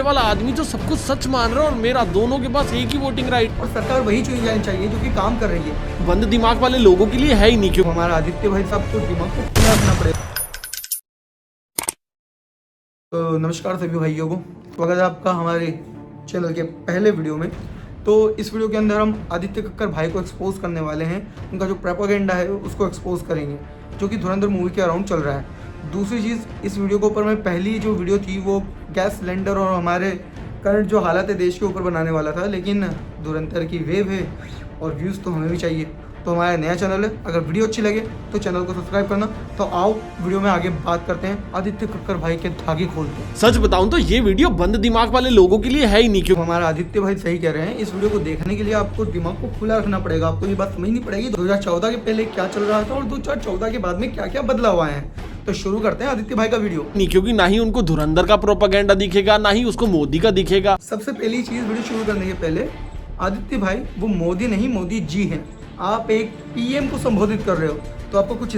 वाला आदमी जो सब कुछ सच मान रहा है और मेरा, दोनों के पास एक ही वोटिंग राइट। और सरकार वही चुनी जानी चाहिए जो कि काम कर रही है। बंद दिमाग वाले लोगों के लिए है ही नहीं। क्यों हमारा आदित्य भाई साहब को दिमाग को खुला रखना पड़ेगा। तो नमस्कार सभी भाइयों को, स्वागत है आपका हमारे चैनल के पहले वीडियो में। तो इस वीडियो के अंदर हम आदित्य कक्कर भाई को एक्सपोज करने वाले हैं। उनका जो प्रोपेगेंडा है उसको एक्सपोज करेंगे जो कि धुरंधर मूवी के अराउंड चल रहा है। दूसरी चीज़, इस वीडियो के ऊपर मैं पहली जो वीडियो थी वो गैस सिलेंडर और हमारे करंट जो हालात है देश के ऊपर बनाने वाला था, लेकिन धुरंधर की वेव है और व्यूज़ तो हमें भी चाहिए। तो हमारा नया चैनल है, अगर वीडियो अच्छी लगे तो चैनल को सब्सक्राइब करना। तो आओ वीडियो में आगे बात करते हैं आदित्य कक्कर भाई के धागे खोलते हैं। सच बताऊं तो ये वीडियो बंद दिमाग वाले लोगों के लिए है ही नहीं। क्यों हमारा आदित्य भाई सही कह रहे हैं, इस वीडियो को देखने के लिए आपको दिमाग को खुला रखना पड़ेगा। आपको ये बात समझनी पड़ेगी 2014 के पहले क्या चल रहा था और 2014 के बाद में क्या क्या बदलाव आए हैं। तो शुरू करते हैं आदित्य भाई का वीडियो। नहीं, क्योंकि ना ही उनको धुरंधर का प्रोपेगेंडा दिखेगा, ना ही उसको मोदी का दिखेगा। सबसे पहली चीज, वीडियो शुरू करने के पहले आदित्य भाई वो मोदी नहीं, मोदी जी हैं। आप एक पीएम को संबोधित कर रहे हो तो आपको कुछ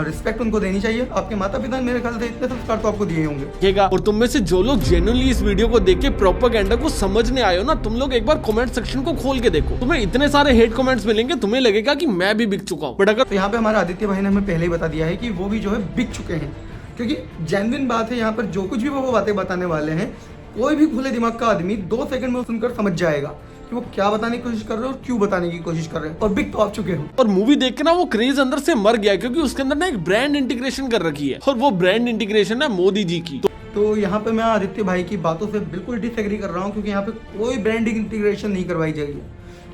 रिस्पेक्ट उनको देनी चाहिए। आपके माता पिता मेरे ख्याल से इतने संस्कार तो आपको दिए होंगे। और तुम में से जो लोग जेन्युइनली इस वीडियो को देख के प्रोपेगेंडा को समझने आए हो ना, तुम लोग एक बार कमेंट सेक्शन को खोल के देखो। तुम्हें इतने सारे हेट कमेंट्स मिलेंगे, तुम्हें लगेगा कि मैं भी बिक चुका हूँ। बट अगर तो यहाँ पे हमारा आदित्य भाई ने हमें पहले ही बता दिया है कि वो भी जो है बिक चुके हैं, क्योंकि जेन्युइन बात है। यहाँ पर जो कुछ भी वो बातें बताने वाले हैं, कोई भी खुले दिमाग का आदमी 2 सेकंड में सुनकर समझ जाएगा कि वो क्या बताने की कोशिश कर रहे हो और क्यों बताने की कोशिश कर रहे हैं। और बिक तो आप चुके हो। और मूवी देख के ना वो क्रेज अंदर से मर गया, क्योंकि उसके अंदर ना एक ब्रांड इंटीग्रेशन कर रखी है और वो ब्रांड इंटीग्रेशन है मोदी जी की। तो यहाँ पे मैं आदित्य भाई की बातों से बिल्कुल डिसएग्री कर रहा हूँ, क्योंकि यहाँ पे कोई ब्रांडिंग इंटीग्रेशन नहीं करवाई जाएगी,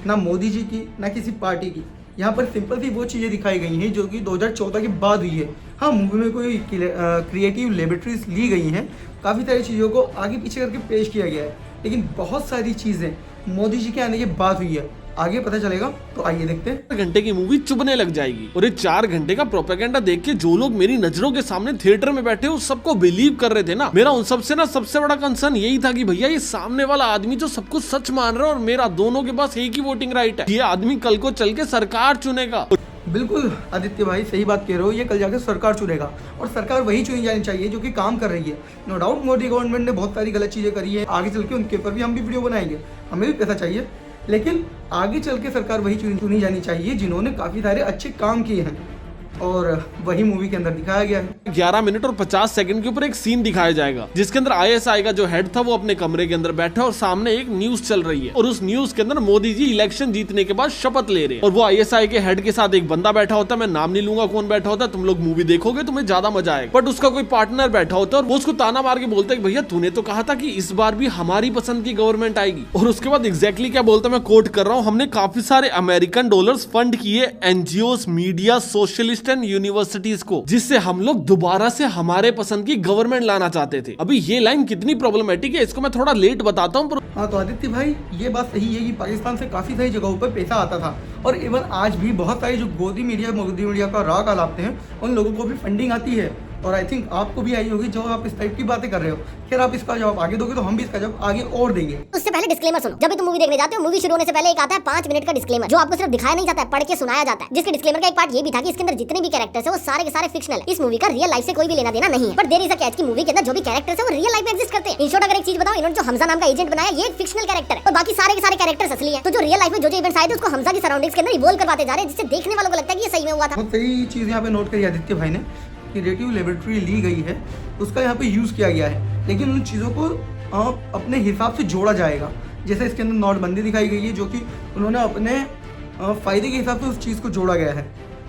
ना मोदी जी की ना किसी पार्टी की। यहाँ पर सिंपल सी वो चीज़ें दिखाई गई हैं जो कि 2014 के बाद हुई है। हाँ, मूवी में कोई क्रिएटिव लेबोरेटरीज ली गई हैं, काफ़ी सारी चीज़ों को आगे पीछे करके पेश किया गया है, लेकिन बहुत सारी चीज़ें मोदी जी के आने के बाद हुई है। आगे पता चलेगा, तो आइए देखते हैं। 4 घंटे की मूवी चुभने लग जाएगी और ये 4 घंटे का प्रोपेगेंडा देख के जो लोग मेरी नजरों के सामने थिएटर में बैठे उस सबको बिलीव कर रहे थे ना, मेरा उन सबसे ना सबसे बड़ा कंसर्न यही था कि भैया ये सामने वाला आदमी जो सब कुछ सच मान रहा है और मेरा, दोनों के पास एक ही वोटिंग राइट है। ये आदमी कल को चल के सरकार चुनेगा। बिल्कुल आदित्य भाई सही बात कह रहे हो, ये कल जाकर सरकार चुनेगा और सरकार वही चुनी जानी चाहिए जो कि काम कर रही है। नो डाउट मोदी गवर्नमेंट ने बहुत सारी गलत चीज़ें करी है, आगे चल के उनके ऊपर भी हम भी वीडियो बनाएंगे, हमें भी पैसा चाहिए, लेकिन आगे चल के सरकार वही चुनी जानी चाहिए जिन्होंने काफ़ी सारे अच्छे काम किए हैं, और वही मूवी के अंदर दिखाया गया है। 11 मिनट और 50 सेकंड के ऊपर एक सीन दिखाया जाएगा जिसके अंदर आईएसआई का जो हेड था वो अपने कमरे के अंदर बैठा और सामने एक न्यूज चल रही है और उस न्यूज के अंदर मोदी जी इलेक्शन जीतने के बाद शपथ ले रहे हैं और वो आईएसआई के हेड के साथ एक बंदा बैठा होता है, मैं नाम नहीं लूंगा कौन बैठा होता है, तुम लोग मूवी देखोगे तुम्हें ज्यादा मजा आएगा। बट उसका कोई पार्टनर बैठा होता है और वो उसको ताना मार के बोलता है भैया तूने तो कहा था कि इस बार भी हमारी पसंद की गवर्नमेंट आएगी। और उसके बाद एग्जैक्टली क्या बोलता है, मैं कोट कर रहा हूँ, हमने काफी सारे अमेरिकन डॉलर्स फंड किए NGO, media, socialist and university को, जिससे हम लोग दोबारा से हमारे पसंद की गवर्नमेंट लाना चाहते थे। अभी ये लाइन कितनी प्रॉब्लमेटिक है इसको मैं थोड़ा लेट बताता हूँ। हाँ, तो आदित्य भाई ये बात सही है कि पाकिस्तान से काफी सारी जगहों पर पैसा आता था और इवन आज भी बहुत सारी जो मोदी मीडिया का राग कहलाते हैं उन लोगों को भी फंडिंग आती है, और आई थिंक आपको भी आई होगी जो आप इस टाइप की बातें कर रहे हो। खैर, आप इसका जवाब आगे दोगे तो हम भी इसका जवाब आगे और देंगे। उससे पहले डिस्क्लेमर सुनो। जब भी तुम मूवी देखने जाते हो, मूवी शुरू होने से पहले एक आता है 5 मिनट का डिस्क्लेमर, जो आपको सिर्फ दिखाया नहीं जाता है, पढ़ के सुनाया जाता है। जिसके डिस्क्लेमर का एक पार्ट ये भी था कि इसके अंदर जितने भी कैरेक्टर्स है वो सारे के सारे फिक्शनल है। इस मूवी का रियल लाइफ से कोई भी लेना देना नहीं है। But there is a catch कि मूवी के अंदर जो भी कैरेक्टर्स है वो रियल लाइफ में एग्जिस्ट करते हैं। इन शॉर्ट अगर एक चीज बताऊं, इन्होंने जो हमजा नाम का एजेंट बनाया ये एक फिक्शनल कैरेक्टर है और बाकी सारे के सारे कैरेक्टर्स असली है। तो जो रियल लाइफ में जो इवेंट्स आए थे उसको हमजा की सराउंडिंग्स के अंदर इवॉल्व करवाते जा रहे हैं, जिससे देखने वालों को लगता है कि ये सही में हुआ था। बहुत सही चीज यहाँ पे नोट करी आदित्य भाई ने, क्रिएटिव लेबोरेटरी ली गई है, उसका यहाँ पे यूज़ किया गया है, लेकिन उन चीज़ों को अपने हिसाब से जोड़ा जाएगा। जैसे इसके अंदर नोटबंदी दिखाई गई है जो कि उन्होंने अपने फ़ायदे के हिसाब से उस चीज़ को जोड़ा गया है,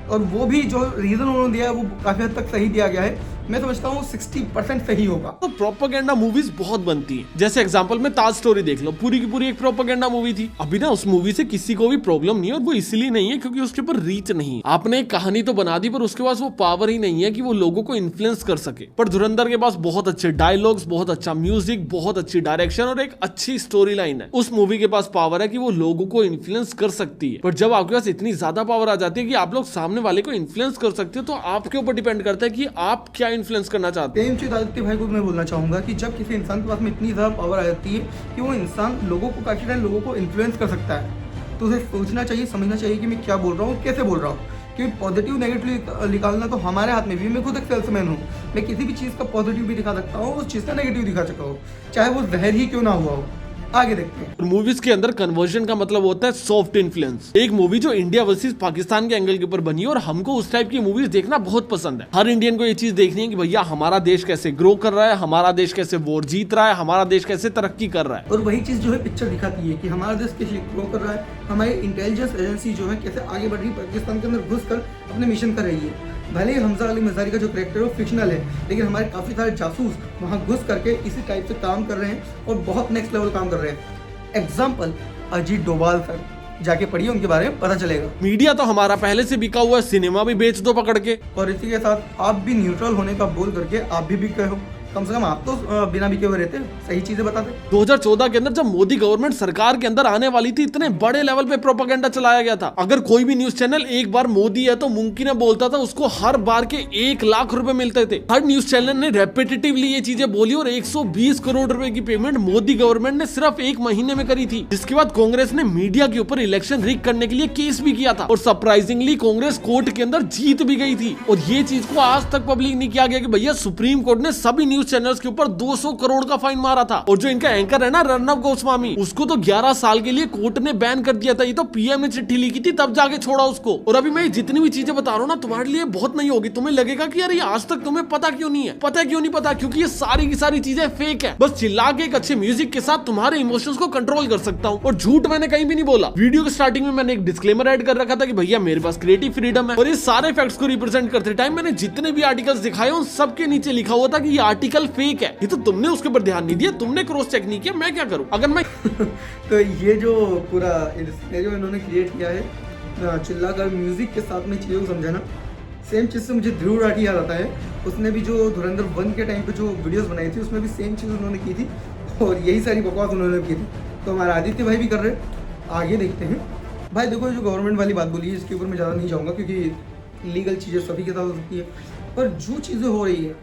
और वो भी जो रीज़न उन्होंने दिया है वो काफ़ी हद तक सही दिया गया है। मैं समझता हूँ 60% सही होगा। तो प्रोपेगेंडा मूवीज बहुत बनती है, जैसे एग्जांपल में ताज स्टोरी देख लो, पूरी की पूरी एक प्रोपेगेंडा मूवी थी। अभी ना उस मूवी से किसी को भी प्रॉब्लम नहीं है, और वो इसलिए नहीं है क्योंकि उसके ऊपर रीच नहीं है। आपने एक कहानी तो बना दी पर उसके पास वो पावर ही नहीं है कि वो लोगों को इन्फ्लुएंस कर सके। पर धुरंधर के पास बहुत अच्छे डायलॉग्स, बहुत अच्छा म्यूजिक, बहुत अच्छी डायरेक्शन और एक अच्छी स्टोरी लाइन है। उस मूवी के पास पावर है कि वो लोगों को इन्फ्लुएंस कर सकती है। पर जब आपके पास इतनी ज्यादा पावर आ जाती है कि आप लोग सामने वाले को इन्फ्लुएंस कर सकते हो, तो आपके ऊपर डिपेंड करता है कि आप क्या इन्फ्लुएंस करना चाहते हैं। सेम चीज आदित्य भाई को मैं बोलना चाहूंगा कि जब किसी इंसान के पास में इतनी ज़्यादा पावर आ जाती है कि वो इंसान लोगों को काफ़ी टाइम लोगों को इन्फ्लुएंस कर सकता है, तो उसे सोचना चाहिए, समझना चाहिए कि मैं क्या बोल रहा हूँ, कैसे बोल रहा हूँ। क्योंकि पॉजिटिव नेगेटिव निकालना तो हमारे हाथ में भी। मैं खुद एक सेल्समैन हूँ, मैं किसी भी चीज़ का पॉजिटिव भी दिखा सकता हूँ, उस चीज़ का नेगेटिव दिखा सकता हूँ, चाहे वो जहर ही क्यों ना हुआ हो। आगे देखते हैं। मूवीज के अंदर कन्वर्जन का मतलब होता है सॉफ्ट इन्फ्लुएंस। एक मूवी जो इंडिया वर्सेस पाकिस्तान के एंगल के ऊपर बनी है और हमको उस टाइप की मूवीज देखना बहुत पसंद है। हर इंडियन को ये चीज देखनी है कि भैया हमारा देश कैसे ग्रो कर रहा है, हमारा देश कैसे वॉर जीत रहा है, हमारा देश कैसे तरक्की कर रहा है। और वही चीज जो है पिक्चर दिखाती है कि हमारा देश कैसे ग्रो कर रहा है, हमारी इंटेलिजेंस एजेंसी जो है कैसे आगे बढ़ रही है, पाकिस्तान के अंदर घुस कर अपने मिशन कर रही है। भले ही हमजा अली मज़ारी का जो कैरेक्टर है वो फिक्शनल है, लेकिन हमारे काफ़ी सारे जासूस वहाँ घुस करके इसी टाइप से काम कर रहे हैं और बहुत नेक्स्ट लेवल काम कर रहे हैं। एग्जाम्पल अजीत डोभाल सर, जाके पढ़िए, उनके बारे में पता चलेगा। मीडिया तो हमारा पहले से बिका हुआ है, सिनेमा भी बेच दो पकड़ के। और इसी के साथ आप भी न्यूट्रल होने का बोल करके आप भी बिक गए हो। कम से कम आप तो बिना बिके हुए रहते, सही चीजें बताते। 2014 के अंदर जब मोदी गवर्नमेंट सरकार के अंदर आने वाली थी, इतने बड़े लेवल पे प्रोपेगेंडा चलाया गया था। अगर कोई भी न्यूज चैनल एक बार मोदी है तो मुमकिन है बोलता था, उसको हर बार के 1 लाख रुपए मिलते थे। हर न्यूज चैनल ने रेपिटेटिवली ये चीजें बोली और 120 करोड़ रुपए की पेमेंट मोदी गवर्नमेंट ने सिर्फ 1 महीने में करी थी। जिसके बाद कांग्रेस ने मीडिया के ऊपर इलेक्शन रिग करने के लिए केस भी किया था और सरप्राइजिंगली कांग्रेस कोर्ट के अंदर जीत भी गई थी। और ये चीज को आज तक पब्लिक नहीं किया गया कि भैया सुप्रीम कोर्ट ने सभी न्यूज चैनल्स के ऊपर 200 करोड़ का फाइन मारा था। और जो इनका एंकर है ना अर्नब गोस्वामी, उसको तो 11 साल के लिए कोर्ट ने बैन कर दिया था। ये तो पीएम ने चिट्ठी लिखी थी तब जाके छोड़ा उसको। और अभी मैं जितनी भी चीजें बता रहा हूँ ना, तुम्हारे लिए बहुत नहीं होगी। तुम्हें लगेगा कि यार ये आज तक तुम्हें पता क्यों नहीं है। पता क्यों नहीं पता? क्योंकि ये सारी की सारी चीजें फेक है। बस चिल्ला के एक अच्छे म्यूजिक के साथ तुम्हारे इमोशंस को कंट्रोल कर सकता हूँ। और झूठ मैंने कहीं भी नहीं बोला। वीडियो के स्टार्टिंग में मैंने एक डिस्क्लेमर ऐड कर रखा था कि भैया मेरे पास क्रिएटिव फ्रीडम है। और ये सारे फैक्ट्स को रिप्रेजेंट करते टाइम मैंने जितने भी आर्टिकल्स दिखाए उन सबके नीचे लिखा हुआ था कि ये आर्टिकल फेक है। ये तो तुमने उसके ऊपर ध्यान नहीं दिया, तुमने क्रॉस चेक नहीं किया, मैं क्या करूं? अगर मैं तो ये जो पूरा सिनेरियो इन्होंने क्रिएट किया है चिल्लाकर म्यूजिक के साथ में चीज़ों को समझाना, सेम चीज़ से मुझे ध्रुव राठी याद आता है। उसने भी जो धुरंधर 1 के टाइम पे जो वीडियोस बनाई थी उसमें भी सेम चीज़ उन्होंने की थी और यही सारी बकवास उन्होंने की थी। तो हमारे आदित्य भाई भी कर रहे हैं। आगे देखते हैं। भाई देखो, जो गवर्नमेंट वाली बात बोली है इसके ऊपर मैं ज़्यादा नहीं जाऊँगा क्योंकि लीगल चीज़ें सभी के साथ हो सकती है। पर जो चीज़ें हो रही है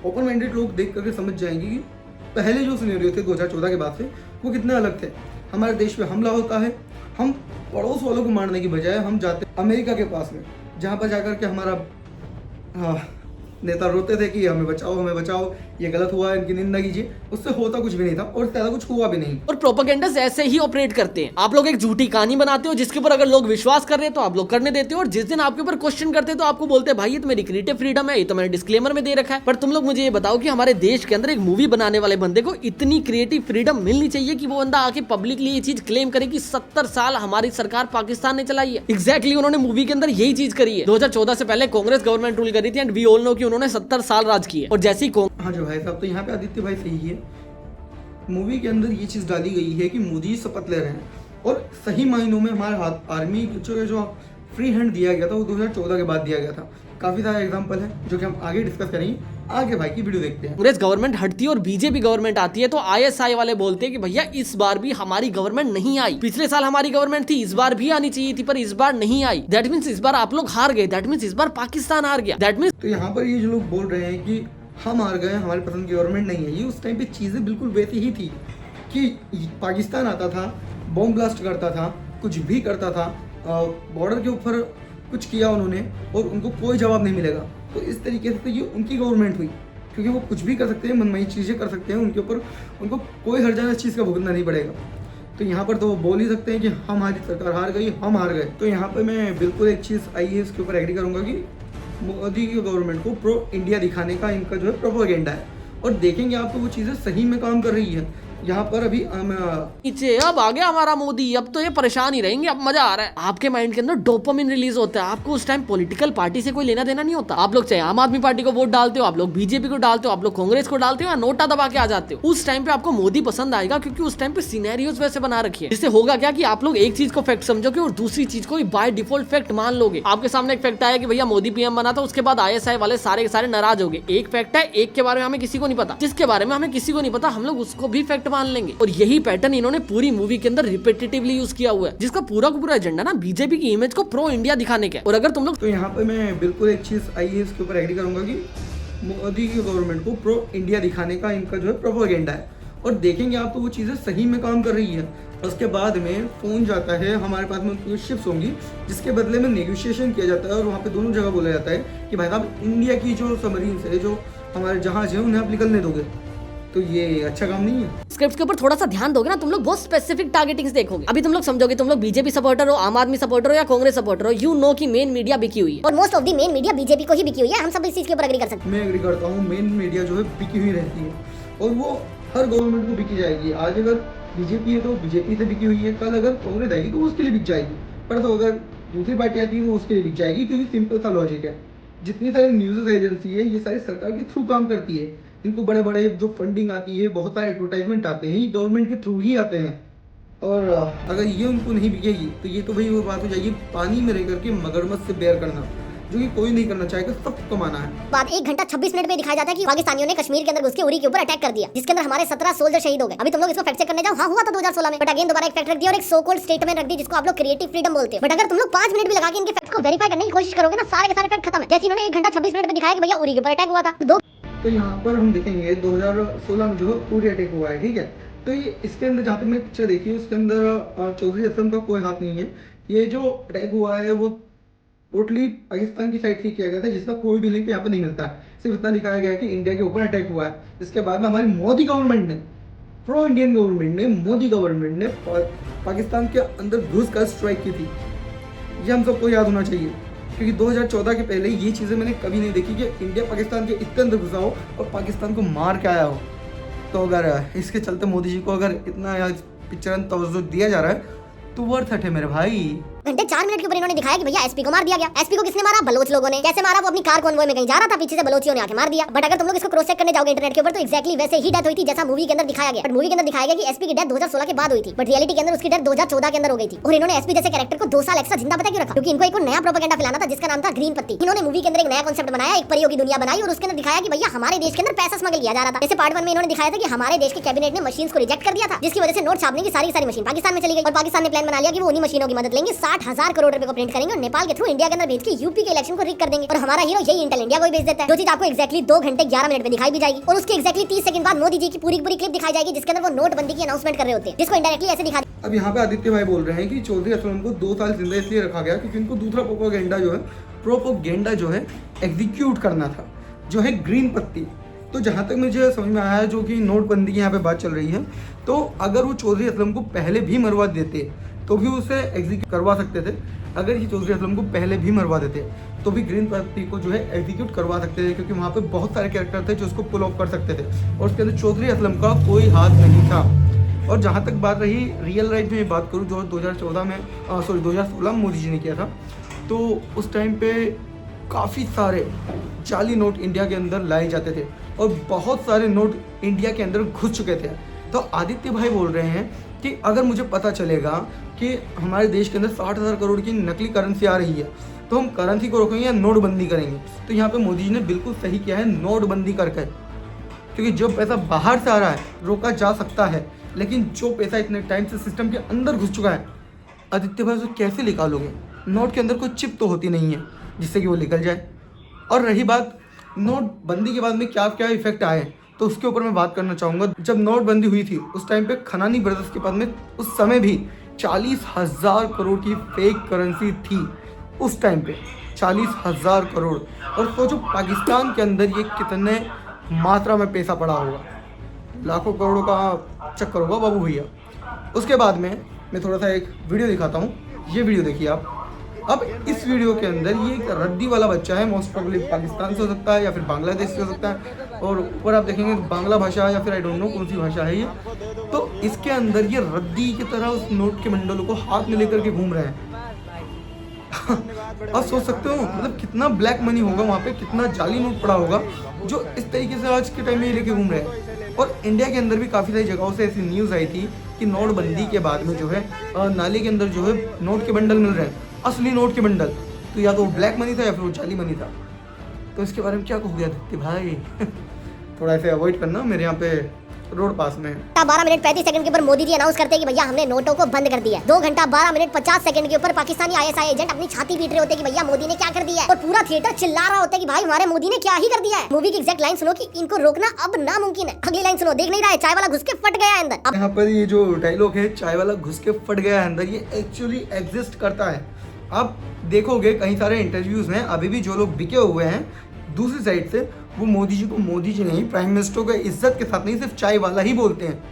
ओपन माइंडेड लोग देख करके समझ जाएंगे कि पहले जो सिनेरियो थे 2014 के बाद से वो कितने अलग थे। हमारे देश पे हमला होता है, हम पड़ोस वालों को मारने की बजाय हम जाते अमेरिका के पास में, जहाँ पर जाकर के हमारा नेता रोते थे कि हमें बचाओ, ये गलत हुआ है, इनकी निंदा कीजिए। उससे होता कुछ भी नहीं था और ज्यादा कुछ हुआ भी नहीं। और प्रोपेगेंडा ऐसे ही ऑपरेट करते हैं। आप लोग एक झूठी कहानी बनाते हो जिसके ऊपर अगर लोग विश्वास कर रहे हैं तो आप लोग करने देते हो, और जिस दिन आपके ऊपर क्वेश्चन करते हैं तो आपको बोलते हैं भाई ये तो मेरी क्रिएटिव फ्रीडम है, ये तो मैंने डिस्क्लेमर में दे रखा है। पर तुम लोग मुझे ये बताओ कि हमारे देश के अंदर एक मूवी बनाने वाले बंदे को इतनी क्रिएटिव फ्रीडम मिलनी चाहिए कि वो बंदा आके पब्लिकली ये चीज क्लेम करे कि 70 साल हमारी सरकार पाकिस्तान ने चलाई है। एग्जैक्टली उन्होंने मूवी के अंदर यही चीज करी है। 2014 से पहले कांग्रेस गवर्नमेंट रूल करी थी एंड वी ऑल नो कि उन्होंने 70 साल राज किया। और जैसे ही हाँ जो भाई साहब, तो यहाँ पे आदित्य भाई सही है। मूवी के अंदर ये चीज़ डाली गई है कि मोदी शपथ ले रहे हैं और सही मायनों में हमारे हाथ आर्मी जो फ्री हैंड दिया गया था वो 2014 के बाद दिया गया था। काफ़ी सारे एग्जाम्पल हैं जो कि हम आगे डिस्कस करेंगे। आगे भाई की वीडियो देखते हैं। कांग्रेस गवर्नमेंट हटती है और बीजेपी गवर्नमेंट आती है तो आईएसआई वाले बोलते हैं कि भैया इस बार भी हमारी गवर्नमेंट नहीं आई। पिछले साल हमारी गवर्नमेंट थी, इस बार भी आनी चाहिए थी पर इस बार नहीं आई। दैट मीन्स इस बार आप लोग हार गए। दैट मीन्स इस बार पाकिस्तान हार गया। दैट मीन्स तो यहाँ पर ये जो लोग बोल रहे हैं कि हम हार गए, हमारी पसंद की गवर्नमेंट नहीं है, ये उस टाइम पे चीज़ें बिल्कुल वैसी ही थी कि पाकिस्तान आता था, बॉम्ब ब्लास्ट करता था, कुछ भी करता था, बॉर्डर के ऊपर कुछ किया उन्होंने और उनको कोई जवाब नहीं मिलेगा। तो इस तरीके से ये उनकी गवर्नमेंट हुई क्योंकि वो कुछ भी कर सकते हैं, मनमानी चीज़ें कर सकते हैं, उनके ऊपर उनको कोई हर्जाना इस चीज़ का भुगतना नहीं पड़ेगा। तो यहाँ पर तो वो बोल ही सकते हैं कि हमारी सरकार हार गई, हम हार गए। तो यहाँ पर मैं बिल्कुल एक चीज़ आई है इसके ऊपर एग्री करूँगा कि मोदी की गवर्नमेंट को प्रो इंडिया दिखाने का इनका जो है प्रोपेगेंडा है और देखेंगे आप तो वो चीज़ें सही में काम कर रही है। यहाँ पर अभी नीचे अब आ गया हमारा मोदी, अब तो ये परेशान ही रहेंगे, अब मजा आ रहा है। आपके माइंड के अंदर डोपामिन रिलीज होता है। आपको उस टाइम पॉलिटिकल पार्टी से कोई लेना देना नहीं होता। आप लोग चाहे आम आदमी पार्टी को वोट डालते हो, आप लोग बीजेपी को डालते हो, आप लोग कांग्रेस को डालते हो या नोटा दबा के आ जाते हो, उस टाइम पे आपको मोदी पसंद आएगा क्योंकि उस टाइम पे सिनेरियोज वैसे बना रखी है। जिससे होगा क्या कि आप लोग एक चीज को फैक्ट समझोगे और दूसरी चीज को बाय डिफॉल्ट फैक्ट मान लोगे। आपके सामने एक फैक्ट आया कि भैया मोदी पीएम बना था, उसके बाद आईएसआई वाले सारे के सारे नाराज हो गए। एक फैक्ट है, एक के बारे में हमें किसी को नहीं पता, जिसके बारे में हमें किसी को नहीं पता हम लोग उसको भी फैक्ट मान लेंगे। और यही पैटर्न इन्होंने पूरी मूवी के अंदर रिपीटेटिवली यूज किया हुआ है, जिसका पूरा का पूरा एजेंडा ना बीजेपी की इमेज को प्रो इंडिया दिखाने का। और अगर तुम लोग तो यहाँ पे मैं बिल्कुल एक चीज आई है इसके ऊपर एग्री करूंगा कि मोदी की गवर्नमेंट को प्रो इंडिया दिखाने का इनका जो है प्रोपेगेंडा है और देखेंगे आप तो वो चीज़ें सही में काम कर रही है। उसके बाद में फ़ोन जाता है हमारे पास में, उनकी शिप्स होंगी जिसके बदले में नेगोशिएशन किया जाता है और वहाँ पे दोनों जगह बोला जाता है कि भाई साहब इंडिया की जो सबमरीन है, जो हमारे जहाज है उन्हें आप निकलने दोगे, तो ये अच्छा काम नहीं है। स्क्रिप्ट के ऊपर थोड़ा सा ध्यान दोगे ना, तुम लोग बहुत स्पेसिफिक टारगेटिंग्स देखोगे। अभी तुम लोग समझोगे, तुम लोग बीजेपी सपोर्टर हो, आम आदमी सपोर्टर हो या कांग्रेस सपोर्टर हो, यू नो कि मेन मीडिया बिकी हुई है। और most of the main media BJP को ही बिकी हुई है, हम सब इस चीज के ऊपर एग्री कर सकते हैं। मैं एग्री करता हूँ, मेन मीडिया जो है बिकी हुई रहती है और वो हर गवर्नमेंट को बिकी जाएगी। आज अगर बीजेपी है तो बीजेपी से बिकी हुई है, कल अगर कांग्रेस आएगी तो उसके लिए बिक जाएगी, पर तो अगर दूसरी पार्टी आती है तो उसके लिए बिक जाएगी, क्योंकि सिंपल सा लॉजिक है। जितनी सारी न्यूज़ एजेंसी है ये सारी सरकार के थ्रू काम करती है, इनको बड़े बड़े जो फंडिंग आती है, बहुत सारे एडवर्टाइजमेंट आते हैं, ये गवर्नमेंट के थ्रू ही आते हैं। और अगर ये उनको नहीं बिकेगी तो ये तो भाई वो बात हो जाएगी पानी में रह करके मगरमच्छ से बेर करना, जो कि कोई नहीं करना चाहेगा, सबको कमाना है। बाद 1 घंटा 26 मिनट में दिखाया जाता है कि पाकिस्तानियों ने कश्मीर के अंदर घुस के उरी के ऊपर अटैक कर दिया, जिसके अंदर हमारे 17 सोल्जर शहीद हो गए। अभी तुम लोग इसको फैक्ट चेक करने जाओ, हाँ हुआ था 2016 में, बट अगेन दोबारा एक फैक्ट रख दिया और एक सो कॉल्ड स्टेटमेंट रख दी जिसको आप लोग क्रिएटिव फ्रीडम बोलते हैं। बट अगर तुम लोग 5 मिनट भी लगा के इनके फैक्ट को वेरीफाई करने की कोशिश करोगे ना, सारे के सारे फैक्ट खत्म है। जैसे इन्होंने 1 घंटा 26 मिनट में दिखाया कि भैया उरी के ऊपर अटैक हुआ था। तो यहाँ पर हम देखेंगे 2016 में जो पूरी अटैक हुआ है, ठीक है। तो ये इसके अंदर जहाँ तक मैंने पिक्चर देखी है उसके अंदर चौधरी असलम का कोई हाथ नहीं है। ये जो अटैक हुआ है वो टोटली पाकिस्तान की साइड से किया गया था, जिसका कोई भी लिंक यहाँ पे नहीं मिलता है। सिर्फ इतना दिखाया गया है कि इंडिया के ऊपर अटैक हुआ है। इसके बाद में हमारी मोदी गवर्नमेंट ने, प्रो इंडियन गवर्नमेंट ने, मोदी गवर्नमेंट ने पाकिस्तान के अंदर घुस कर स्ट्राइक की थी। ये हम सबको याद होना चाहिए, क्योंकि 2014 के पहले ये चीज़ें मैंने कभी नहीं देखी कि इंडिया पाकिस्तान के इतने अंदर घुसा हो और पाकिस्तान को मार के आया हो। तो अगर इसके चलते मोदी जी को अगर इतना पिक्चर तवज्जो दिया जा रहा है तो वर्थ है मेरे भाई। घंटे 4 मिनट के ऊपर इन्होंने दिखाया कि भैया एसपी को मार दिया गया। एसपी को किसने मारा? बलोच लोगों ने। कैसे मारा? वो अपनी कार कॉन्वॉय में कहीं जा रहा था, पीछे से बलोचियों ने आके मार दिया। बट अगर तुम लोग इसको क्रॉस चेक करने जाओगे इंटरनेट के ऊपर तो एक्जैक्टली वैसे ही डेथ हुई थी जैसा मूवी के अंदर दिखाया गया। बट मूवी के अंदर दिखाया गया कि एसपी की डेथ 2016 के बाद हुई थी, बट रियलिटी के अंदर उसकी डेथ 2014 के अंदर हो गई थी। और इन्होंने एसपी जैसे कैरेक्टर को 2 साल एक्स्ट्रा जिंदा पता क्यों रखा? क्योंकि इनको एक नया प्रोपेगेंडा फैलाना था जिसका नाम था ग्रीन पत्ती। इन्होंने मूवी के अंदर एक नया कॉन्सेप्ट बनाया, एक परियों की दुनिया बनाई और उसके अंदर दिखाया कि भैया हमारे देश के अंदर पैसा स्मगल किया जा रहा था। जैसे पार्ट 1 में इन्होंने दिखाया था कि हमारे देश के कैबिनेट ने मशीन्स को रिजेक्ट कर दिया था, जिसकी वजह से नोट छापने की सारी मशीन पाकिस्तान में चली गई। और पाकिस्तान ने प्लान बना लिया कि वो उन्हीं मशीनों की मदद लेंगे, 60,000 करोड़ रुपए को प्रिंट करेंगे और नेपाल के थ्रू इंडिया के अंदर भेज के यूपी के इलेक्शन को रिग कर देंगे। और हमारा हीरो यही इंटेल इंडिया को ही भेज देता है, जो चीज आपको एक्जैक्टली 2 घंटे 11 मिनट में दिखाई भी जाएगी। और उसके एक्जैक्टली 30 सेकंड बाद मोदी जी की पूरी क्लिप दिखाई जाएगी जिसके अंदर वो नोटबंदी की अनाउंसमेंट कर रहे होते हैं, जिसको इंडायरेक्टली ऐसे दिखा। अब यहाँ पे आदित्य भाई बोल रहे हैं कि चौधरी असलम को 2 साल जिंदा इसलिए रखा गया क्योंकि उनको दूसरा प्रोपोगेंडा जो है एग्जीक्यूट करना था, जो है ग्रीन पत्ती। तो जहाँ तक मुझे समझ में आया है, जो कि नोटबंदी की यहाँ पे बात चल रही है, तो अगर वो चौधरी असलम को पहले भी मरवा देते तो भी उसे एग्जीक्यूट करवा सकते थे। अगर ये चौधरी असलम को पहले भी मरवा देते तो भी ग्रीन पत्ती को जो है एग्जीक्यूट करवा सकते थे, क्योंकि वहाँ पे बहुत सारे कैरेक्टर थे जो उसको पुल ऑफ कर सकते थे और उसके अंदर चौधरी असलम का कोई हाथ नहीं था। और जहाँ तक बात रही रियल लाइफ में बात करूँ, जो 2016 में मोदी जी ने किया था, तो उस टाइम पे काफ़ी सारे जाली नोट इंडिया के अंदर लाए जाते थे और बहुत सारे नोट इंडिया के अंदर घुस चुके थे। तो आदित्य भाई बोल रहे हैं कि अगर मुझे पता चलेगा कि हमारे देश के अंदर 60,000 करोड़ की नकली करेंसी आ रही है तो हम करेंसी को रोकेंगे या नोटबंदी करेंगे। तो यहाँ पे मोदी जी ने बिल्कुल सही किया है नोटबंदी करके, क्योंकि जो पैसा बाहर से आ रहा है रोका जा सकता है, लेकिन जो पैसा इतने टाइम से सिस्टम के अंदर घुस चुका है, आदित्य भाई उसे कैसे निकालोगे? नोट के अंदर कोई चिप तो होती नहीं है जिससे कि वो निकल जाए। और रही बात नोटबंदी के बाद में क्या क्या इफेक्ट आए, तो उसके ऊपर मैं बात करना चाहूँगा। जब नोटबंदी हुई थी उस टाइम पे खनानी ब्रदर्स के पास में उस समय भी 40,000 करोड़ की फेक करेंसी थी। उस टाइम पे 40,000 करोड़, और सोचो पाकिस्तान के अंदर ये कितने मात्रा में पैसा पड़ा होगा, लाखों करोड़ों का चक्कर होगा बाबू भैया। उसके बाद में मैं थोड़ा सा एक वीडियो दिखाता हूँ, ये वीडियो देखिए आप। अब इस वीडियो के अंदर ये एक रद्दी वाला बच्चा है, मोस्ट प्रोबेबली पाकिस्तान से हो सकता है या फिर बांग्लादेश से हो सकता है, और ऊपर आप देखेंगे बांग्ला भाषा या फिर आई डोंट नो कौन सी भाषा है ये। तो इसके अंदर ये रद्दी की तरह उस नोट के बंडलों को हाथ में लेकर के घूम रहे हैं। आप सोच सकते हो मतलब कितना ब्लैक मनी होगा वहाँ पे, कितना जाली नोट पड़ा होगा जो इस तरीके से आज के टाइम में लेके घूम रहे हैं। और इंडिया के अंदर भी काफ़ी सारी जगहों से ऐसी न्यूज़ आई थी कि नोटबंदी के बाद में जो है नाले के अंदर जो है नोट के बंडल मिल रहे हैं, असली नोट के बंडल। तो या तो वो ब्लैक मनी था या फिर वो जाली मनी था। तो इसके बारे में क्या कहोगे आदित्य भाई? थोड़ा ऐसे अवॉइड करना, मेरे यहाँ पे रोड पास में 12 मिनट 35 सेकंड के ऊपर मोदी जी अनाउंस करते हैं कि भैया हमने नोटों को बंद कर दिया। 2 घंटा 12 मिनट 50 सेकंड के ऊपर पाकिस्तानी ISI एजेंट अपनी छाती पीट रहे होते हैं कि भैया मोदी ने क्या कर दिया है, और पूरा थिएटर चिल्ला रहा होता है कि भाई हमारे मोदी ने क्या ही कर दिया है। मूवी की एग्जैक्ट लाइन सुनो कि इनको रोकना अब नामुमकिन है। अगली लाइन सुनो, देख नहीं रहा है चाय वाला घुस के फट गया है अंदर। यहाँ पर ये जो डायलॉग है चाय वाला घुस के फट गया है अंदर, ये एक्चुअली एग्जिस्ट करता है। आप देखोगे कई सारे इंटरव्यूज में अभी भी जो लोग बिके हुए हैं दूसरी साइड से, वो मोदी जी को मोदी जी नहीं, प्राइम मिनिस्टर को इज्जत के साथ नहीं, सिर्फ चाय वाला ही बोलते हैं,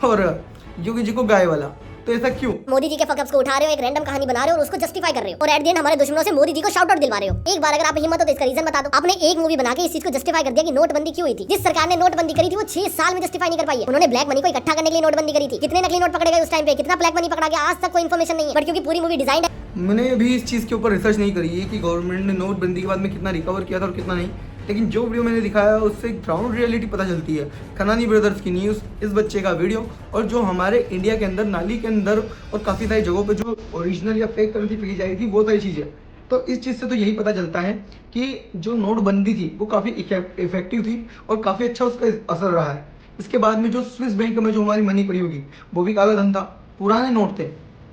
और योगी जी को गाय वाला। तो ऐसा क्यों? मोदी जी के फकअप्स को उठा रहे हो, एक रैंडम कहानी बना रहे हो और उसको जस्टिफाई कर रहे हो, और एट द एंड हमारे दुश्मनों से मोदी जी को शाउट आउट दिलवा रहे हो। एक बार अगर आप हिम्मत हो तो इसका रीजन बता दो। आपने एक मूवी बना के इस चीज को जस्टिफाई कर दिया कि नोटबंदी क्यों हुई थी। जिस सरकार ने नोटबंदी करी थी वो 6 साल में जस्टिफाई नहीं कर पाई है। उन्होंने ब्लैक मनी को इकट्ठा करने के लिए नोटबंदी करी थी। कितने नकली नोट पकड़े गए उस टाइम पे, कितना ब्लैक मनी पकड़ा गया, आज तक कोई इन्फॉर्मेशन नहीं है। बट क्योंकि पूरी मूवी डिजाइन है, मैंने भी इस चीज़ के ऊपर रिसर्च नहीं करी है कि गवर्नमेंट ने नोटबंदी के बाद में कितना रिकवर किया था और कितना नहीं, लेकिन जो वीडियो मैंने दिखाया उससे ग्राउंड रियलिटी पता चलती है। खनानी ब्रदर्स की न्यूज़, इस बच्चे का वीडियो, और जो हमारे इंडिया के अंदर नाली के अंदर और काफ़ी सारी जगहों पे जो ओरिजिनल या फेक करेंसी फेंकी जाई थी, वो सारी चीज़ें। तो इस चीज़ से तो यही पता चलता है कि जो नोटबंदी थी वो काफ़ी इफेक्टिव थी और काफ़ी अच्छा उसका असर रहा है। इसके बाद में जो स्विस बैंक में जो हमारी मनी पड़ी होगी वो भी काला धन था, पुराने नोट थे,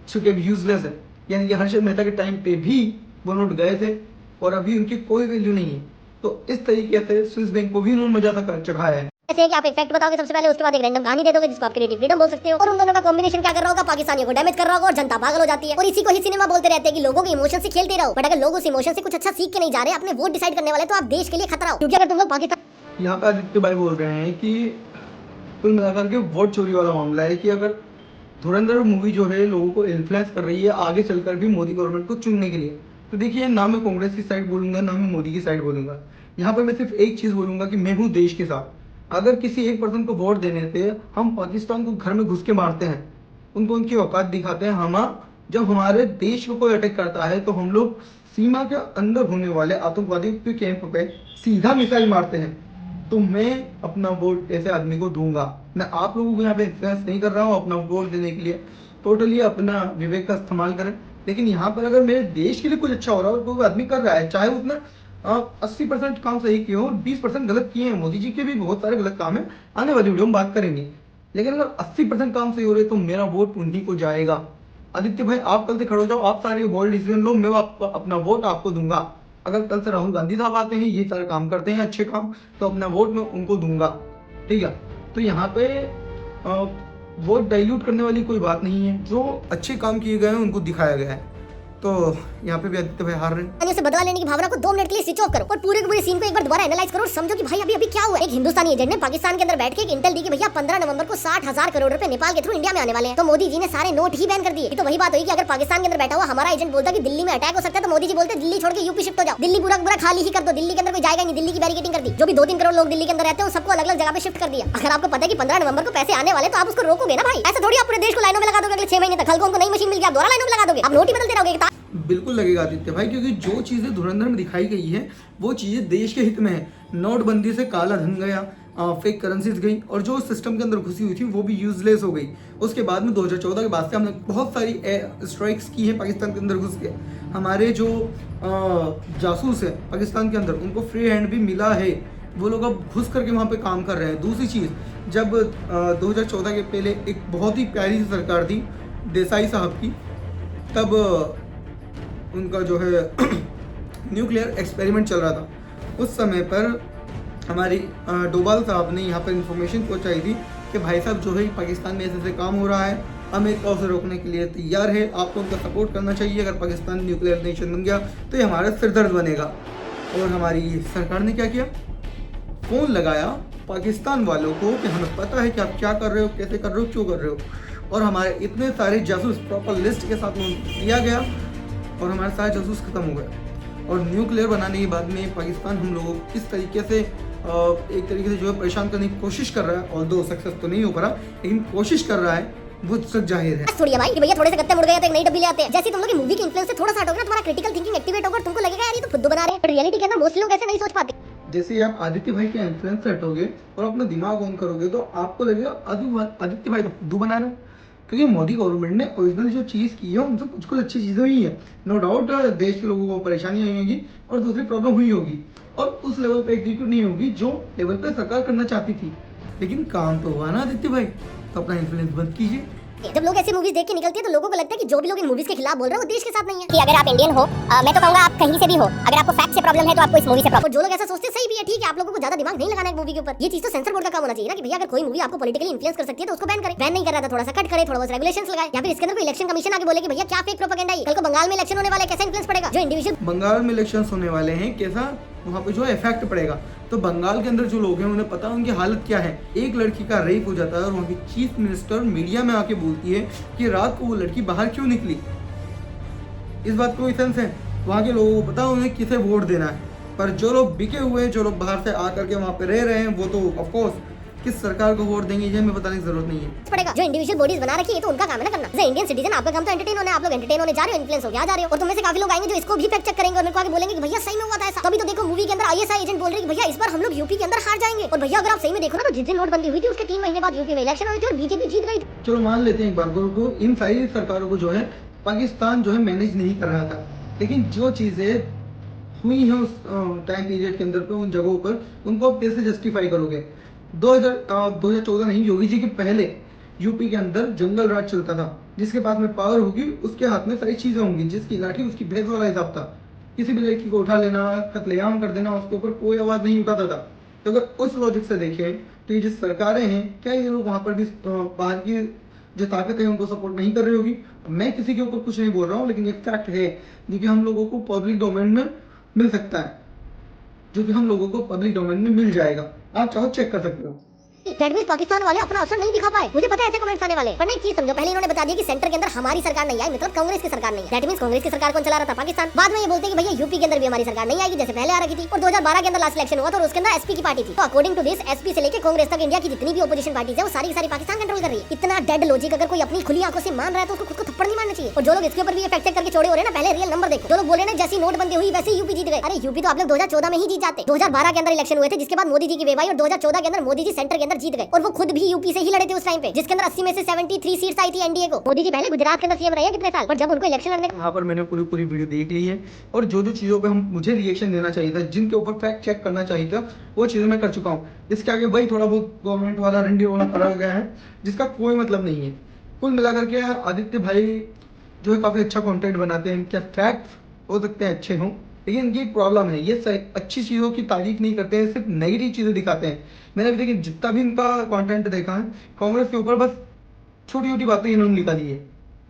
चूँकि यूजलेस है, यानी कि हर्षद मेहता के टाइम पे भी वो नोट गए थे और अभी उनकी कोई वैल्यू नहीं है। तो इस तरीके से स्विस बैंक को भी उन्होंने मजा तक चढ़ाया है। ऐसे है कि आप एक फैक्ट बताओगे सबसे पहले, उसके बाद एक रैंडम कहानी दे दोगे जिसको आप क्रिएटिव फ्रीडम बोल सकते हो, और उन दोनों का कॉम्बिनेशन क्या कर रहा होगा, पाकिस्तानियों को डैमेज कर रहा होगा और जनता पागल हो जाती है। और इसी को ही सिनेमा बोलते रहते हैं कि लोगों के इमोशन से खेलते रहो। बट अगर लोग उस इमोशन से कुछ अच्छा सीख के नहीं जा रहे, अपने वोट डिसाइड करने वाले, तो आप देश के लिए खतरा हो। क्योंकि अगर तुम लोग पाकिस्तान, यहाँ पे आदित्य भाई बोल रहे हैं कि कुल मिलाकर के वोट चोरी वाला मामला है कि अगर धुरंधर मूवी जो है लोगों को इन्फ्लुएंस कर रही है आगे चलकर भी मोदी गवर्नमेंट को चुनने के लिए, तो देखिए ना मैं कांग्रेस की साइड बोलूंगा ना मैं मोदी की साइड बोलूंगा। यहाँ पर मैं सिर्फ एक चीज़ बोलूंगा कि मैं हूँ देश के साथ। अगर किसी एक पर्सन को वोट देने से हम पाकिस्तान को घर में घुस के मारते हैं, उनको उनकी औकात दिखाते हैं, हम जब हमारे देश को कोई अटैक करता है तो हम लोग सीमा के अंदर होने वाले आतंकवादी के कैंप पे सीधा मिसाइल मारते हैं, तो मैं अपना वोट ऐसे आदमी को दूंगा। मैं आप लोगों को यहाँ पे इन्फ्लुएंस नहीं कर रहा हूँ अपना वोट देने के लिए, टोटली अपना विवेक का इस्तेमाल करें। लेकिन यहाँ पर अगर मेरे देश के लिए कुछ अच्छा हो रहा है और कोई आदमी कर रहा है, चाहे उसने 80% काम सही किए हो, 20% गलत किए हैं, मोदी जी के भी बहुत सारे गलत काम है, आने वाली वीडियो में बात करेंगे, लेकिन अगर 80% काम सही हो रहे तो मेरा वोट उन्हीं को जाएगा। आदित्य भाई आप कल से खड़े हो जाओ, आप सारे बोल्ड डिसीजन लो, मैं अपना वोट आपको दूंगा। अगर कल से राहुल गांधी साहब आते हैं, ये सारे काम करते हैं अच्छे काम, तो अपना वोट मैं उनको दूंगा, ठीक है। तो यहाँ पे वोट डाइल्यूट करने वाली कोई बात नहीं है, जो अच्छे काम किए गए हैं उनको दिखाया गया है। तो यहाँ पे भी आदित्य भाई हार रहे हैं। से बदला लेने की भावना को 2 मिनट के लिए स्विच ऑफ करो और पूरे के पूरे सीन को एक बार दोबारा एनालाइज करो और समझो कि भाई अभी क्या हुआ। एक हिंदुस्तानी एजेंट ने पाकिस्तान के अंदर बैठ के एक इंटेल दी कि भैया 15 नवंबर को 60,000 करोड़ रुपए नेपाल के थ्रू इंडिया में आने वाले हैं, तो मोदी जी ने सारे नोट ही बैन कर दिए। तो वही बात हुई कि अगर पाकिस्तान के अंदर बैठा हुआ हमारा एजेंट बोलता कि दिल्ली में अटैक हो सकता है, तो मोदी जी बोलते दिल्ली छोड़ के यूपी शिफ्ट हो जाओ, दिल्ली पूरा खाली ही कर दो, दिल्ली के अंदर कोई जाएगा नहीं, दिल्ली की बैरिकेडिंग कर दी। जो भी 2-3 करोड़ लोग दिल्ली के अंदर रहते हैं सबको अलग अलग जगह पे शिफ्ट कर दिया। अगर आपको पता है कि 15 नवंबर को पैसे आने वाले, तो आप उसको रोकोगे ना भाई। ऐसा थोड़ी आप पूरे देश को लाइनों में लगा दोगे अगले 6 महीने तक। कल को उनको नई मशीन मिल गया, दोबारा लाइनों में लगा दोगे, आप नोट ही बदलते रहोगे। बिल्कुल लगेगा आदित्य भाई, क्योंकि जो चीज़ें धुरंधर में दिखाई गई है वो चीज़ें देश के हित में है। नोटबंदी से काला धन गया, फेक करेंसीज गई, और जो सिस्टम के अंदर घुसी हुई थी वो भी यूजलेस हो गई। उसके बाद में 2014 के बाद से हमने बहुत सारी स्ट्राइक्स की हैं पाकिस्तान के अंदर घुस के। हमारे जो जासूस है पाकिस्तान के अंदर, उनको फ्री हैंड भी मिला है, वो लोग अब घुस करके वहाँ पे काम कर रहे हैं। दूसरी चीज़, जब 2014 के पहले एक बहुत ही प्यारी सी सरकार थी देसाई साहब की, तब उनका जो है न्यूक्लियर एक्सपेरिमेंट चल रहा था। उस समय पर हमारी डोभाल साहब ने यहाँ पर इंफॉर्मेशन पहुँचाई थी कि भाई साहब जो है पाकिस्तान में ऐसे काम हो रहा है, अमेरिका उसे रोकने के लिए तैयार है, आपको उनका सपोर्ट करना चाहिए। अगर पाकिस्तान न्यूक्लियर नेशन बन गया तो ये हमारा सिरदर्द बनेगा। और हमारी सरकार ने क्या किया, फ़ोन लगाया पाकिस्तान वालों को कि हमें पता है कि आप क्या कर रहे हो, कैसे कर रहे हो, क्यों कर रहे हो, और हमारे इतने सारे जासूस प्रॉपर लिस्ट के साथ दिया गया और हमारे सारे जासूस खत्म हो गए। और न्यूक्लियर बनाने के बाद में पाकिस्तान हम लोगों को किस तरीके से एक तरीके से जो है परेशान करने की कोशिश कर रहा है, और दो सक्सेस तो नहीं हो पा रहा, लेकिन कोशिश कर रहा है, वो सब जाहिर है। थोड़ी भाई कि भैया थोड़े से गत्ते मुड़ गए तो एक नई डब्बी ले आते हैं। जैसे तुम लोग की मूवी के इन्फ्लुएंस से थोड़ा सा हटोगे ना, तुम्हारा क्रिटिकल थिंकिंग एक्टिवेट होगा और तुमको लगेगा यार ये तो फुद्दू बना रहे हैं। बट रियलिटी के अंदर मोस्ट लोग ऐसे नहीं सोच पाते। जैसे ही आप आदित्य भाई के इन्फ्लुएंस से हटोगे और अपना दिमाग ऑन करोगे तो आपको लगेगा आदित्य भाई तो फुद्दू बना रहे हैं, क्योंकि मोदी गवर्नमेंट ने ओरिजिनल जो चीज़ की है उनसे कुछ कुछ अच्छी चीज़ें हुई है। नो डाउट देश के लोगों को परेशानी आई होगी और दूसरी प्रॉब्लम हुई होगी, और उस लेवल पे एग्जीक्यूट नहीं होगी जो लेवल पे सरकार करना चाहती थी, लेकिन काम तो हुआ ना आदित्य भाई। तो अपना इन्फ्लुएंस बंद कीजिए। जब लोग ऐसी मूवीज देख के निकलते हैं तो लोगों को लगता है कि जो भी लोग इन मूवीज के खिलाफ बोल रहे हैं वो देश के साथ नहीं है। कि अगर आप इंडियन हो, मैं तो कहूंगा आप कहीं से भी हो, अगर आपको फैक्ट से प्रॉब्लम है तो आपको इस मूवी से प्रॉब्लम। जो लोग ऐसा सोचते हैं सही भी है, ठीक है, आप लोगों को ज्यादा दिमाग नहीं लगाना है मूवी के ऊपर। ये चीज तो सेंसर बोर्ड का काम होना चाहिए ना कि भैया अगर कोई मूवी आपको पॉलिटिकली इन्फ्लुएंस कर सकती है तो उसको बैन करें। बैन नहीं कर रहा था, थोड़ा सा कट करे, थोड़ा बहुत रेगुलेशंस लगाए, या फिर इसके अंदर कोई इलेक्शन कमीशन आके बोले कि भैया क्या फेक प्रोपेगेंडा है, कल को बंगाल में इलेक्शन होने वाले, कैसा इन्फ्लुएंस पड़ेगा जो इंडिविजुअल बंगाल में इलेक्शन होने वाले हैं, कैसा वहाँ पे जो इफेक्ट पड़ेगा। तो बंगाल के अंदर जो लोग हैं उन्हें पता है उनकी हालत क्या है। एक लड़की का रेप हो जाता है और वहाँ की चीफ मिनिस्टर मीडिया में आके बोलती है कि रात को वो लड़की बाहर क्यों निकली। इस बात को कोई सेंस है? वहाँ के लोगों को पता है उन्हें किसे वोट देना है। पर जो लोग बिके हुए हैं, जो लोग बाहर से आकर के वहाँ पे रह रहे हैं, वो तो ऑफकोर्स किस सरकार को वोट देंगे ये हमें बताने की जरूरत नहीं है। पड़ेगा जो इंडिविजुअल बॉडीज बना रखी है तो उनका काम है ना करना। इंडियन सिटीजन आपका काम तो एंटरटेन होना है, आप लोग एंटरटेन होने जा रहे हो, इन्फ्लुएंस हो क्या जा रहे हो। और तुम में से काफी लोग आएंगे जो इसको भी फैक्ट चेक करेंगे और मेरे को आगे बोलेंगे कि भैया सही में हुआ था ऐसा। तभी तो देखो मूवी के अंदर आईएसआई एजेंट बोल रहे हैं कि भैया इस बार हम लोग यूपी के अंदर हार जाएंगे। और भैया अगर आप सही में देखो ना तो जिस दिन नोटबंदी हुई थी उसके 3 महीने बाद यूपी में इलेक्शन हुई थी और बीजेपी जीत गई। चलो मान लेते हैं एक बार को, इन सारी सरकारों को जो है पाकिस्तान जो है मैनेज नहीं कर रहा था, लेकिन जो चीजें हुई हैं उस टाइम पीरियड के अंदर पे उन जगहों पर उनको आप कैसे जस्टिफाई करोगे। 2014 नहीं, योगी जी के पहले यूपी के अंदर जंगल राज चलता था। जिसके पास में पावर होगी उसके हाथ में सारी चीजें होंगी, जिसकी लाठी उसकी भैंस वाला हिसाब था। किसी भी लड़की को उठा लेना, कत्लेआम कर देना, उसके ऊपर कोई आवाज नहीं उठाता था। तो अगर उस लॉजिक से देखें तो ये जो सरकारें हैं, क्या ये लोग वहां पर भी बाहर की जो ताकत है उनको सपोर्ट नहीं कर रही होगी। मैं किसी के ऊपर कुछ नहीं बोल रहा हूँ, लेकिन एक फैक्ट है जो कि हम लोगों को पब्लिक डोमेन में मिल सकता है, जो कि हम लोगों को पब्लिक डोमेन में मिल जाएगा। आप चाहो चेक कर सकते हो। दैट मींस पाकिस्तान वाले अपना असर नहीं दिखा पाए। मुझे पता है ऐसे कमेंट्स आने वाले, पर एक चीज समझो, पहले इन्होंने बता दिया कि सेंटर के अंदर हमारी सरकार नहीं आई, मतलब कांग्रेस की सरकार नहीं है। दैट मींस कांग्रेस की सरकार कौन चला रहा था? पाकिस्तान। बाद में ये बोलते हैं कि भैया यूपी के अंदर भी हमारी सरकार नहीं आएगी जैसे पहले आ रही थी। और 2012 के अंदर लास्ट इलेक्शन हुआ था और उसके अंदर एसपी की पार्टी थी। तो अकॉर्डिंग टू दिस एसपी से लेकर कांग्रेस तक इंडिया की जितनी भी ओपोजिशन पार्टीज है वो सारी की सारी पाकिस्तान कंट्रोल कर रही है। इतना डेड लॉजिक अगर कोई अपनी खुली आंखों से मान रहा है तो उसको खुद को थप्पड़ नहीं मारना चाहिए। और जो लोग इसके ऊपर भी फैक्ट चेक करके छोड़े हो रहे हैं ना, पहले रियल नंबर देखो। जो लोग बोल रहे हैं जैसी नोटबंदी हुई वैसे यूपी जीत गए। अरे यूपी तो आप लोग 2014 में ही जीत जाते। 2012 के अंदर इलेक्शन हुए थे जिसके बाद मोदी जी की वेव आई और 2014 के अंदर मोदी जी सेंटर के अंदर जीत गए। और वो खुद भी यूपी से ही लड़े थे उस टाइम पे, जिसके अंदर 80 में से 73 सीट्स आई थी एनडीए को। मोदी जी पहले गुजरात के अंदर सीएम रहे कितने साल, पर जब उनको इलेक्शन लड़ने यहाँ पर मैंने पूरी वीडियो देख ली है और जो चीज़ों पे मुझे रिएक्शन देना चाहिए था, जिनके ऊपर फैक्ट चेक करना चाहिए था, वो चीज़ें मैं कर चुका हूँ। इसके आगे भाई थोड़ा बहुत गवर्नमेंट वाला रंडी वाला खड़ा हो गया है जिसका कोई मतलब नहीं है। कुल मिलाकर के आदित्य भाई जो है काफ़ी अच्छा कंटेंट बनाते हैं। क्या फैक्ट हो सकते हैं अच्छे हों, लेकिन इनकी एक प्रॉब्लम है, ये अच्छी चीज़ों की तारीफ नहीं करते हैं, सिर्फ नेगेटिव चीज़ें दिखाते हैं। मैंने अभी देखिए जितना भी इनका कंटेंट देखा है, कांग्रेस के ऊपर बस छोटी छोटी बातें इन्होंने निकाली है।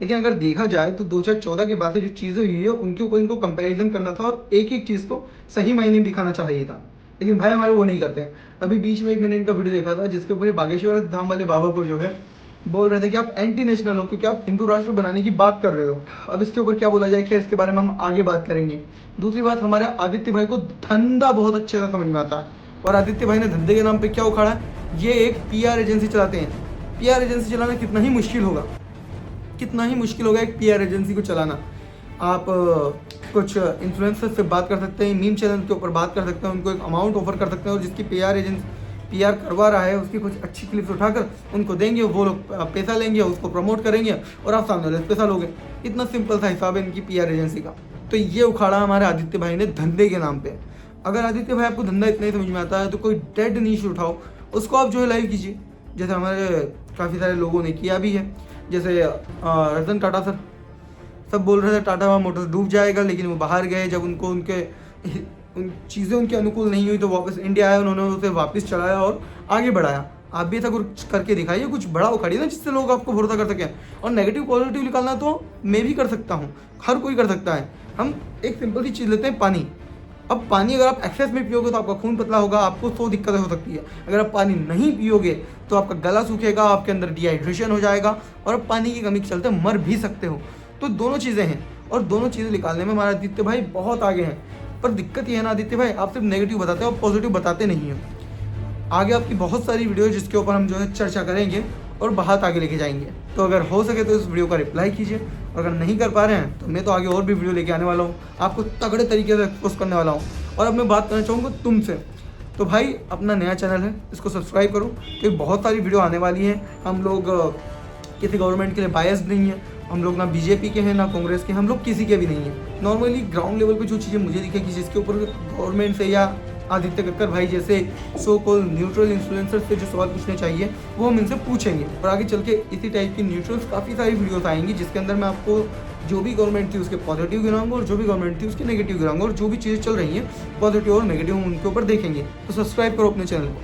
लेकिन अगर देखा जाए तो 2014 के बाद से जो चीज़ें हुई है उनके ऊपर इनको कंपैरिजन करना था और एक एक चीज़ को सही मायने दिखाना चाहिए था, लेकिन भाई हमारे वो नहीं करते हैं। अभी बीच में एक मैंने इनका वीडियो देखा था जिसके ऊपर बागेश्वर धाम वाले बाबा को जो है बोल रहे थे कि आप एंटी नेशनल हो क्योंकि आप हिंदू राष्ट्र बनाने की बात कर रहे हो। अब इसके ऊपर क्या बोला जाए, क्या इसके बारे में हम आगे बात करेंगे। दूसरी बात, हमारे आदित्य भाई को धंधा बहुत अच्छे से समझ में आता है और आदित्य भाई ने धंधे के नाम पे क्या उखाड़ा है, ये एक पीआर एजेंसी चलाते हैं। पीआर एजेंसी चलाना कितना ही मुश्किल होगा एक पीआर एजेंसी को चलाना। आप कुछ इन्फ्लुएंसर से बात कर सकते हैं, मीम चैनल के ऊपर बात कर सकते हैं, उनको एक अमाउंट ऑफर कर सकते हैं और जिसकी पीआर करवा रहा है उसकी कुछ अच्छी क्लिप्स उठाकर उनको देंगे, वो लोग पैसा लेंगे, उसको प्रमोट करेंगे और आप सामने वाले पैसा लोगे। इतना सिंपल सा हिसाब है इनकी पीआर एजेंसी का। तो ये उखाड़ा हमारे आदित्य भाई ने धंधे के नाम पे। अगर आदित्य भाई आपको धंधा इतना ही समझ में आता है तो कोई डेड नीश उठाओ, उसको आप जो है लाइव कीजिए, जैसे हमारे काफ़ी सारे लोगों ने किया भी है। जैसे रतन टाटा सर, सब बोल रहे थे टाटा मोटर्स डूब जाएगा, लेकिन वो बाहर गए, जब उनको उन चीज़ें उनके अनुकूल नहीं हुई तो वापस इंडिया आए, उन्होंने उसे वापस चलाया और आगे बढ़ाया। आप भी ऐसा कुछ करके दिखाइए, कुछ बड़ा उखाड़िए ना जिससे लोग आपको भरोसा कर सकें। और नेगेटिव पॉजिटिव निकालना तो मैं भी कर सकता हूँ, हर कोई कर सकता है। हम एक सिंपल सी चीज़ लेते हैं, पानी। अब पानी अगर आप एक्सेस में पियोगे तो आपका खून पतला होगा, आपको 100 दिक्कतें हो सकती है। अगर आप पानी नहीं पियोगे तो आपका गला सूखेगा, आपके अंदर डिहाइड्रेशन हो जाएगा और आप पानी की कमी के चलते मर भी सकते हो। तो दोनों चीज़ें हैं और दोनों चीज़ें निकालने में हमारा आदित्य भाई बहुत आगे हैं। पर दिक्कत ये है ना आदित्य भाई, आप सिर्फ नेगेटिव बताते हो और पॉजिटिव बताते नहीं हो। आगे आपकी बहुत सारी वीडियो जिसके ऊपर हम जो है चर्चा करेंगे और बहुत आगे लेके जाएंगे। तो अगर हो सके तो इस वीडियो का रिप्लाई कीजिए, और अगर नहीं कर पा रहे हैं तो मैं तो आगे और भी वीडियो लेके आने वाला हूँ, आपको तगड़े तरीके से एक्सपोज करने वाला हूँ। और अब मैं बात करना चाहूँगा तुमसे, तो भाई अपना नया चैनल है, इसको सब्सक्राइब करो क्योंकि बहुत सारी वीडियो आने वाली है। हम लोग किसी गवर्नमेंट के लिए बायस्ड नहीं है, हम लोग ना बीजेपी के हैं ना कांग्रेस के, हम लोग किसी के भी नहीं है। नॉर्मली ग्राउंड लेवल पे जो चीज़ें मुझे दिखेगी जिसके ऊपर गवर्नमेंट से या आदित्य कक्कर भाई जैसे सो कॉल न्यूट्रल इन्फ्लुएंसर से जो सवाल पूछने चाहिए वो हम इनसे पूछेंगे। और आगे चल के इसी टाइप की न्यूट्रल्स काफ़ी सारी वीडियोस आएंगी जिसके अंदर मैं आपको जो भी गवर्नमेंट थी उसके पॉजिटिव गिनाऊंगा और जो भी गवर्नमेंट थी उसके नेगेटिव गिनाऊंगा, और जो भी चीज़ें चल रही हैं पॉजिटिव और नेगेटिव उनके ऊपर देखेंगे। तो सब्सक्राइब करो अपने चैनल को।